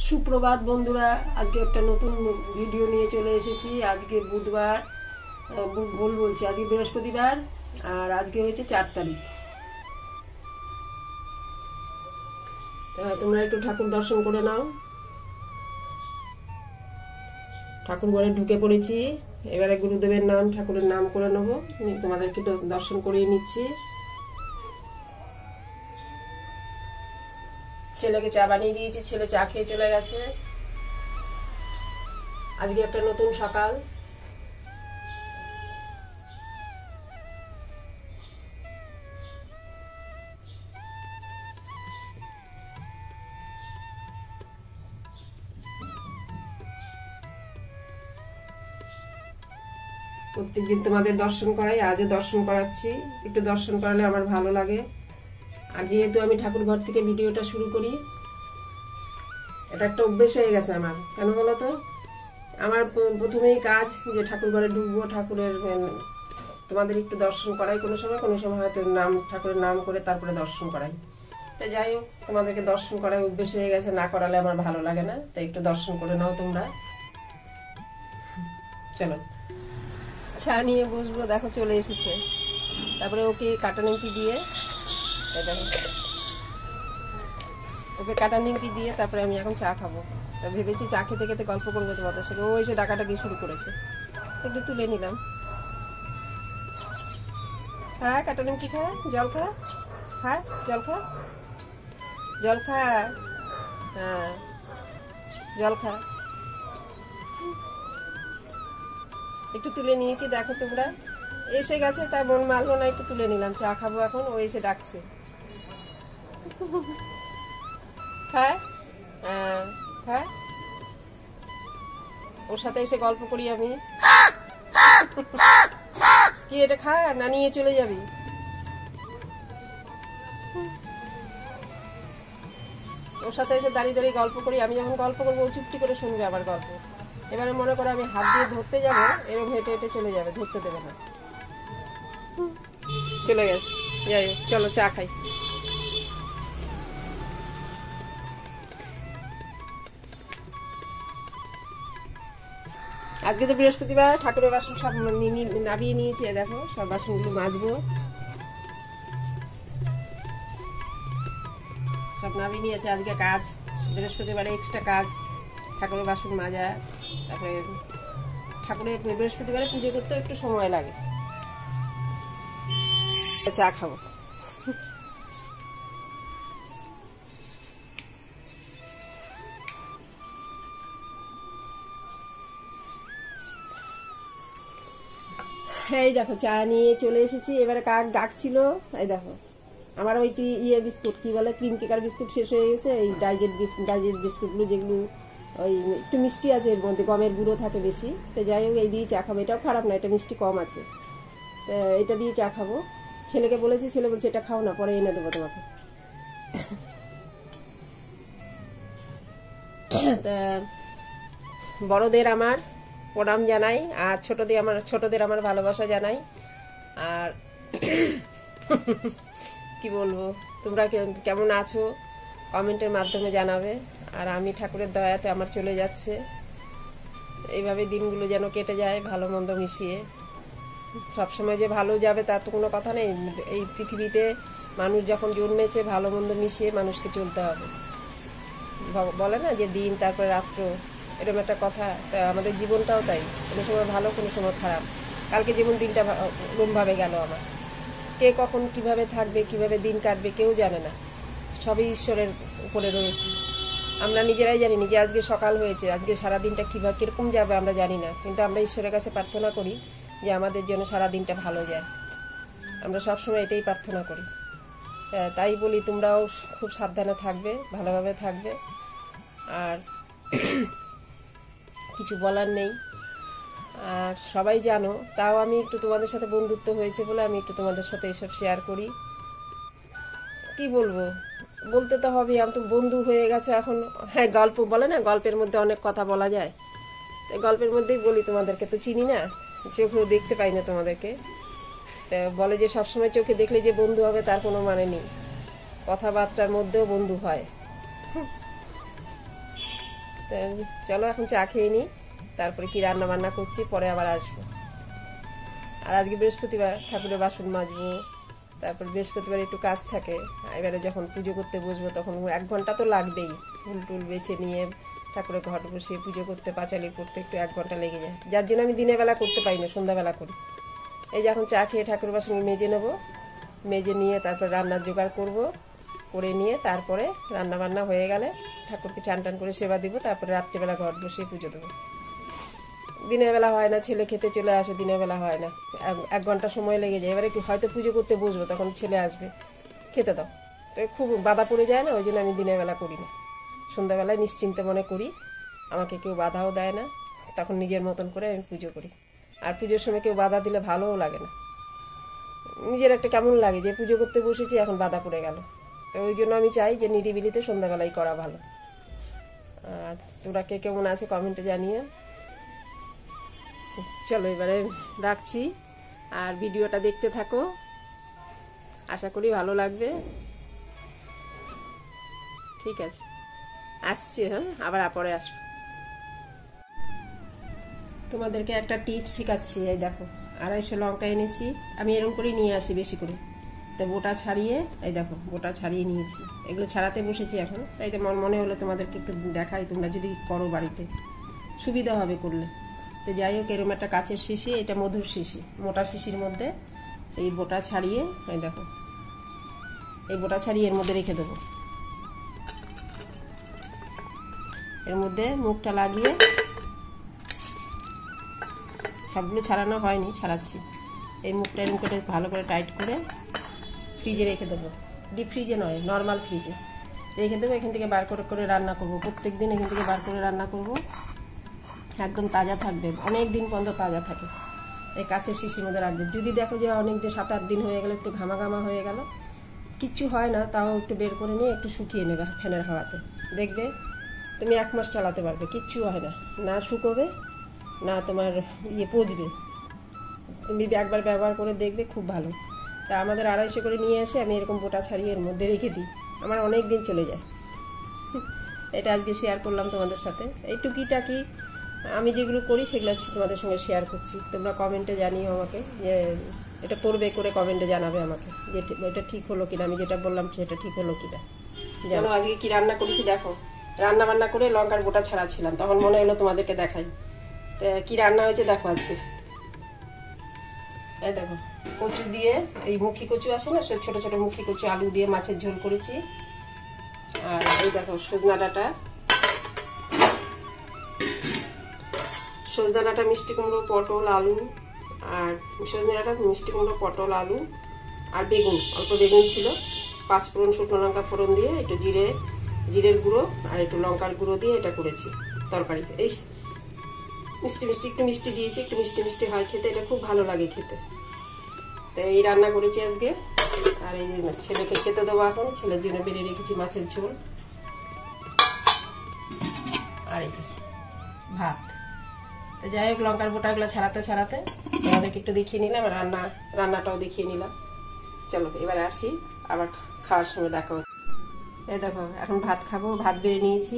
সুপ্রভাত বন্ধুরা, আজকে একটা নতুন ভিডিও নিয়ে চলে এসেছি। আজকে বুধবার, ভুল বলছি, আজকে বৃহস্পতিবার আর আজকে হয়েছে 4 তারিখ। তোমরা একটু ঠাকুর দর্শন করে নাও। ঠাকুর ঘরে ঢুকে পড়েছি, এবারে গুরুদেবের নাম, ঠাকুরের নাম করে নেবো। তোমাদেরকে একটু দর্শন করিয়ে নিচ্ছি। ছেলেকে চা বানিয়ে দিয়েছি, ছেলে চা খেয়ে চলে গেছে। আজকে একটা নতুন সকাল। প্রত্যেকদিন তোমাদের দর্শন করাই, আজও দর্শন করাচ্ছি। একটু দর্শন করালে আমার ভালো লাগে। আর যেহেতু আমি ঠাকুর ঘর থেকে ভিডিওটা শুরু করি, এটা একটা অভ্যেস হয়ে গেছে আমার। কেন বলো তো, আমার প্রথমেই কাজ যে ঠাকুর ঘরে ঢুকবো, ঠাকুরের তোমাদের একটু দর্শন করাই। কোনো সময় হয়তো ঠাকুরের নাম করে তারপরে দর্শন করাই। তো যাই হোক, তোমাদেরকে দর্শন করাই অভ্যেস হয়ে গেছে, না করালে আমার ভালো লাগে না। তাই একটু দর্শন করে নাও তোমরা। চলো চা নিয়ে বসবো। দেখো চলে এসেছে। তারপরে ওকে কাটা নিমকি দিয়ে, দেখো ওকে কাটা নিমকি দিয়ে তারপরে আমি এখন চা খাবো। তা ভেবেছি চা খেতে খেতে গল্প করবো তোমাদের সাথে। ও এসে ডাকাডাকি শুরু করেছে, একটু তুলে নিলাম। হ্যাঁ, কাটা নিমকি খা, জল খা, হ্যাঁ জল খা, জল খা, হ্যাঁ জল খা। একটু তুলে নিয়েছি, দেখো তোমরা। এসে গেছে, তাই মন মারলো না, একটু তুলে নিলাম। চা খাবো এখন, ও এসে ডাকছে। খায়, হ্যাঁ খায়। ওর সাথে এসে গল্প করি আমি। কি এটা খা না, নিয়ে চলে যাবি? ওর সাথে এসে দাঁড়িয়ে দাঁড়িয়ে গল্প করি। আমি যখন গল্প করবো ও চুপটি করে শুনবে আবার গল্প। এবারে মনে করো আমি হাত দিয়ে ধরতে যাবো, এরকম হেঁটে হেঁটে চলে যাবে, ধরতে দেবে না। চলে গেছে। যাই হোক, চলো চা খাই। আজকে তো বৃহস্পতিবার, ঠাকুরের বাসন সব নামিয়ে নিয়েছি। দেখো সব বাসনগুলো মাজবো, সব নামিয়ে নিয়েছে। আজকে কাজ, বৃহস্পতিবারে এক্সট্রা কাজ, ঠাকুরের বাসন মাজা। তারপরে ঠাকুরের বৃহস্পতিবারে পুজো করতে একটু সময় লাগে। চা খাবো। এই দেখো চা নিয়ে চলে এসেছি। এবারে কাক ডাকছিল। এই দেখো আমার ওই বিস্কুট, কি বলে, ক্রিম কেকার বিস্কুট শেষ হয়ে গেছে। এই ডাইজেট বিস্কুটগুলো, যেগুলো ওই একটু মিষ্টি আছে, এর মধ্যে গমের গুঁড়ো থাকে বেশি। তো যাই হোক, এই দিয়ে চা খাবো। এটাও খারাপ না, এটা মিষ্টি কম আছে। তো এটা দিয়ে চা খাবো। ছেলেকে বলেছি, ছেলে বলছে এটা খাও না, পরে এনে দেবো তোমাকে। তা বড়দের আমার প্রণাম জানাই, আর ছোটদের আমার ভালোবাসা জানাই। আর কি বলবো, তোমরা কেমন আছো কমেন্টের মাধ্যমে জানাবে। আর আমি ঠাকুরের দয়াতে আমার চলে যাচ্ছে, এইভাবে দিনগুলো যেন কেটে যায় ভালো মন্দ মিশিয়ে। সবসময় যে ভালো যাবে তার তো কোনো কথা নেই। এই পৃথিবীতে মানুষ যখন জন্মেছে, ভালো মন্দ মিশিয়ে মানুষকে চলতে হবে। বলে না যে দিন তারপরে রাত্র, এরকম একটা কথা। তা আমাদের জীবনটাও তাই, কোনো সময় ভালো, কোনো সময় খারাপ। কালকে যেমন দিনটা ওরমভাবে গেল আমার, কে কখন কিভাবে থাকবে, কিভাবে দিন কাটবে কেউ জানে না। সবই ঈশ্বরের উপরে রয়েছে। আমরা নিজেরাই জানি যে আজকে সকাল হয়েছে, আজকে সারাদিনটা কীরকম যাবে আমরা জানি না। কিন্তু আমরা ঈশ্বরের কাছে প্রার্থনা করি যে আমাদের জন্য সারাদিনটা ভালো যায়। আমরা সবসময় এটাই প্রার্থনা করি। তাই বলি তোমরাও খুব সাবধানে থাকবে, ভালোভাবে থাকবে। আর কিছু বলার নেই। আর সবাই জানো, তাও আমি একটু তোমাদের সাথে বন্ধুত্ব হয়েছে বলে আমি একটু তোমাদের সাথে এসব শেয়ার করি। কি বলবো, বলতে তো হবে, আমি তো বন্ধু হয়ে গেছে এখন। হ্যাঁ, গল্প বলে না, গল্পের মধ্যে অনেক কথা বলা যায়। তাই গল্পের মধ্যেই বলি। তোমাদেরকে তো চিনি না, চোখেও দেখতে পাই না তোমাদেরকে। তা বলে যে সবসময় চোখে দেখলে যে বন্ধু হবে তার কোনো মানে নেই। কথাবার্তার মধ্যেও বন্ধু হয়। তো চলো এখন চা খেয়ে নিই, তারপরে কি রান্না বান্না করছি পরে আবার আসবো। আর আজকে বৃহস্পতিবার, ঠাকুরের বাসন মাজবো, তারপর বৃহস্পতিবার একটু কাজ থাকে। এবারে যখন পুজো করতে বসবো তখন 1 ঘন্টা তো লাগবেই, ফুল টুল বেছে নিয়ে ঠাকুরের ঘট বসিয়ে পুজো করতে, পাঁচালি করতে একটু 1 ঘন্টা লেগে যায়, যার জন্য আমি দিনের বেলা করতে পারি না, সন্ধ্যাবেলা করি। এই যখন চা খেয়ে ঠাকুরের বাসন মেজে নেব, মেজে নিয়ে তারপর রান্নার জোগাড় করব, করে নিয়ে তারপরে রান্না বান্না হয়ে গেলে ঠাকুরকে চান টান করে সেবা দিব, তারপরে রাত্রিবেলা ঘট বসিয়ে পুজো দেবো। দিনের বেলা হয় না, ছেলে খেতে চলে আসে, দিনের বেলা হয় না, 1 ঘন্টা সময় লেগে যায়। এবারে হয়তো পুজো করতে বসবো, তখন ছেলে আসবে, খেতে দাও, তো খুব বাধা পড়ে যায় না, ওই জন্য আমি দিনের বেলা করি না, সন্ধ্যাবেলায় নিশ্চিন্তে মনে করি, আমাকে কেউ বাধাও দেয় না, তখন নিজের মতন করে আমি পুজো করি। আর পুজোর সময় কেউ বাধা দিলে ভালোও লাগে না, নিজের একটা কেমন লাগে যে পুজো করতে বসেছি এখন বাধা পড়ে গেল। তো ওই জন্য আমি চাই যে নিরিবিলিতে সন্ধ্যাবেলায় করা ভালো। আর তোরা কে কেমন আছে কমেন্টে জানিয়ে। চলো এবারে রাখছি, আর ভিডিওটা দেখতে থাকো, আশা করি ভালো লাগবে। ঠিক আছে, আসছি, হ্যাঁ আবার পরে আসবো। তোমাদেরকে একটা টিপস শেখাচ্ছি। এই দেখো 250 লঙ্কা এনেছি, আমি এরকম করে নিয়ে আসি বেশি করে, তো বোটা ছাড়িয়ে, এই দেখো বোটা ছাড়িয়ে নিয়েছি, এগুলো ছাড়াতে বসেছি এখন, তাই তো মনে হলো তোমাদেরকে একটু দেখাই, তোমরা যদি করো বাড়িতে সুবিধা হবে করলে। তো যাই হোক, এরকম একটা কাচের শিশি, এটা মধুর শিশি, মোটা শিশির মধ্যে এই বোটা ছাড়িয়ে, এই দেখো এই বোটা ছাড়িয়ে এর মধ্যে রেখে দেবো, এর মধ্যে মুখটা লাগিয়ে, সবগুলো ছাড়ানো হয়নি, ছাড়াচ্ছি, এই মুখটা এরকম করে ভালো করে টাইট করে ফ্রিজে রেখে দেবো, ডিপ ফ্রিজে নয়, নর্মাল ফ্রিজে রেখে দেবো। এখান থেকে বার করে করে রান্না করব, প্রত্যেক দিন এখান থেকে বার করে রান্না করব, একদম তাজা থাকবে, অনেক দিন পর্যন্ত তাজা থাকে। এই কাচের শিশির মধ্যে রাখবে, যদি দেখো যে অনেক দিন 7-8 দিন হয়ে গেল, একটু ঘামা ঘামা হয়ে গেল, কিচ্ছু হয় না, তাও একটু বের করে নিয়ে একটু শুকিয়ে নেবে ফ্যানের হাওয়াতে, দেখবে তুমি 1 মাস চালাতে পারবে, কিচ্ছু হয় না, না শুকোবে না তোমার পচবে, তুমি একবার ব্যবহার করে দেখবে খুব ভালো। তা আমাদের 250 করে নিয়ে এসে আমি এরকম বোটা ছাড়িয়ে এর মধ্যে রেখে দিই, আমার অনেক দিন চলে যায়। এটা আজকে শেয়ার করলাম তোমাদের সাথে, এই টুকিটাকি আমি যেগুলো করি সেগুলো তোমাদের সঙ্গে শেয়ার করছি। তোমরা কমেন্টে জানিও আমাকে, যে এটা পড়বে করে কমেন্টে জানাবে আমাকে যে এটা ঠিক হলো কিনা, আমি যেটা বললাম সেটা ঠিক হলো কিনা। জানো আজকে কি রান্না করেছি দেখো, রান্না বান্না করে লঙ্কার বোটা ছাড়াচ্ছিলাম, তখন মনে হলো তোমাদেরকে দেখাই। তো কি রান্না হয়েছে দেখো আজকে, এই দেখো কচু দিয়ে, এই মুখী কচু আছে না, ছোট ছোট মুখী কচু, আলু দিয়ে মাছের ঝোল করেছি। আর এই দেখো সজনা ডাঁটা, মিষ্টি কুমড়ো, পটল, আলু, আর সজনে ডাঁটা, মিষ্টি কুমড়ো, পটল, আলু আর বেগুন, অল্প বেগুন ছিল, 5 ফোড়ন, শুকনো লঙ্কা ফোড়ন দিয়ে একটু জিরের গুঁড়ো আর একটু লঙ্কার গুঁড়ো দিয়ে এটা করেছি তরকারি। এই মিষ্টি মিষ্টি, একটু মিষ্টি দিয়েছি, একটু মিষ্টি মিষ্টি হয় খেতে, এটা খুব ভালো লাগে খেতে। তো এই রান্না করেছি আজকে। আর এই যে ছেলেকে খেতে দেবো এখন, ছেলের জন্য বেরিয়ে রেখেছি মাছের ঝোল, আর এই যে ভাত। তো যাই হোক, লঙ্কার বোটাগুলো ছাড়াতে ছাড়াতে তোমাদেরকে একটু দেখিয়ে নিলাম, আর রান্নাটাও দেখিয়ে নিলাম। চলো এবারে আসি, আবার খাওয়ার সময় দেখা হচ্ছে। এই দেখো এখন ভাত খাবো, ভাত বেড়ে নিয়েছি,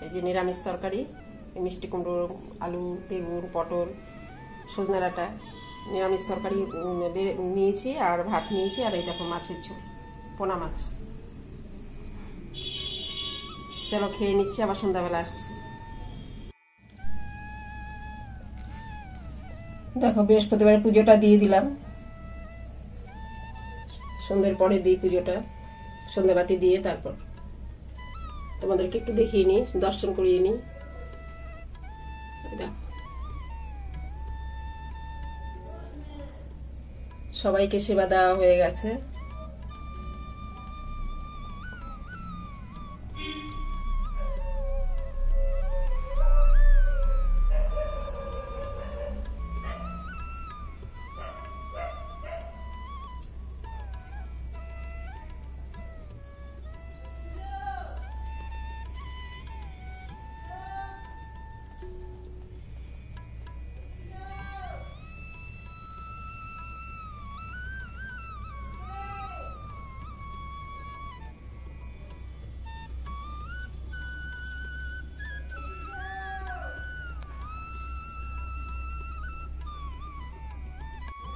এই যে নিরামিষ তরকারি, মিষ্টি কুমড়ো, আলু, বেগুন, পটল, সজনে ডাঁটা, নিরামিষ তরকারি নিয়েছি, আর ভাত নিয়েছি, আর এই দেখো মাছের ঝোল, পোনা মাছ। চলো খেয়ে নিচ্ছি, আবার সন্ধ্যাবেলা আসছি। দেখো বৃহস্পতিবার পুজোটা দিয়ে দিলাম, সন্ধ্যের পরে দিই পুজোটা, সন্ধ্যাবাতি দিয়ে তারপর তোমাদেরকে একটু দেখিয়ে নিই, দর্শন করিয়ে নিই। সবাইকে সেবা দেওয়া হয়ে গেছে।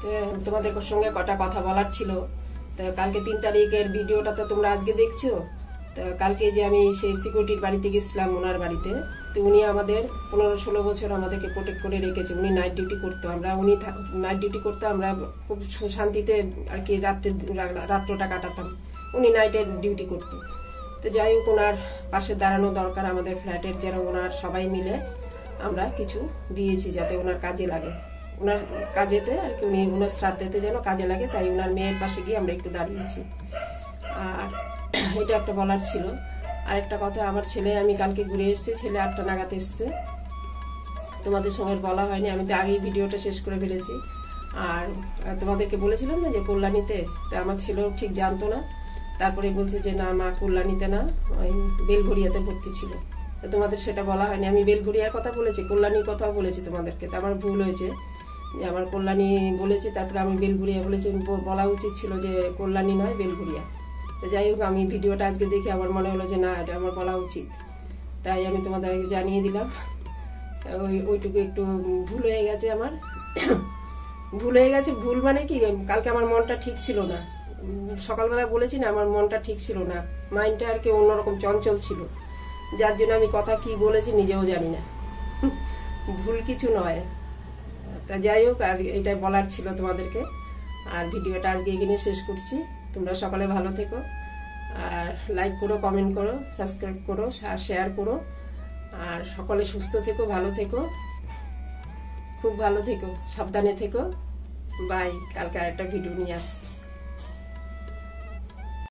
তো তোমাদের সঙ্গে কটা কথা বলার ছিল। তো কালকে 3 তারিখের ভিডিওটা তো তোমরা আজকে দেখছো। তো কালকে যে আমি সেই সিকিউরিটির বাড়িতে গেছিলাম, ওনার বাড়িতে, তো উনি আমাদের 15-16 বছর আমাদেরকে প্রোটেক্ট করে রেখেছে। উনি নাইট ডিউটি করতো, উনি নাইট ডিউটি করতো, আমরা খুব শান্তিতে আর কি রাত্রটা কাটাতাম। উনি নাইটে ডিউটি করতো। তো যাই হোক, ওনার পাশে দাঁড়ানো দরকার আমাদের ফ্ল্যাটের, যেন ওনার সবাই মিলে আমরা কিছু দিয়েছি যাতে ওনার কাজে লাগে, ওনার কাজেতে আর কি, উনি ওনার শ্রাদ্ধেতে যেন কাজে লাগে, তাই ওনার মেয়ের পাশে গিয়ে আমরা একটু দাঁড়িয়েছি। আর এটা একটা বলার ছিল। আরেকটা কথা, আমার ছেলে, আমি কালকে ঘুরে এসেছি, ছেলে 8টা নাগাদ এসছে, তোমাদের সঙ্গে বলা হয়নি, আমি তো আগেই ভিডিওটা শেষ করে ফেলেছি। আর তোমাদেরকে বলেছিলাম না যে কল্যাণীতে, তো আমার ছেলেও ঠিক জানতো না, তারপরে বলছে যে না মা, কল্যাণীতে না, ওই বেলঘড়িয়াতে ভর্তি ছিল। তো তোমাদের সেটা বলা হয়নি, আমি বেলঘড়িয়ার কথা বলেছি, কল্যাণীর কথাও বলেছি তোমাদেরকে। তো আমার ভুল হয়েছে যে আমার কল্যাণী বলেছি, তারপরে আমি বেলঘড়িয়া বলেছি। বলা উচিত ছিল যে কল্যাণী নয়, বেলঘড়িয়া। তো যাই হোক, আমি ভিডিওটা আজকে দেখে আমার মনে হলো যে না, এটা আমার বলা উচিত, তাই আমি তোমাদের জানিয়ে দিলাম। ওইটুকু একটু ভুল হয়ে গেছে আমার। ভুল হয়ে গেছে, ভুল মানে কি, কালকে আমার মনটা ঠিক ছিল না। সকালবেলা বলেছি না, আমার মনটা ঠিক ছিল না, মাইন্ডটা আর কি অন্যরকম চঞ্চল ছিল, যার জন্য আমি কথা কি বলেছি নিজেও জানি না। ভুল কিছু নয়। তা যাই হোক, আজকে এটাই বলার ছিল তোমাদেরকে। আর ভিডিওটা আজকে এখানে শেষ করছি। তোমরা সকালে ভালো থেকো, আর লাইক করো, কমেন্ট করো, সাবস্ক্রাইব করো, আর শেয়ার করো। আর সকলে সুস্থ থেকো, ভালো থেকো, খুব ভালো থেকো, সাবধানে থেকো। বাই। কালকে আরেকটা ভিডিও নিয়ে আসছি।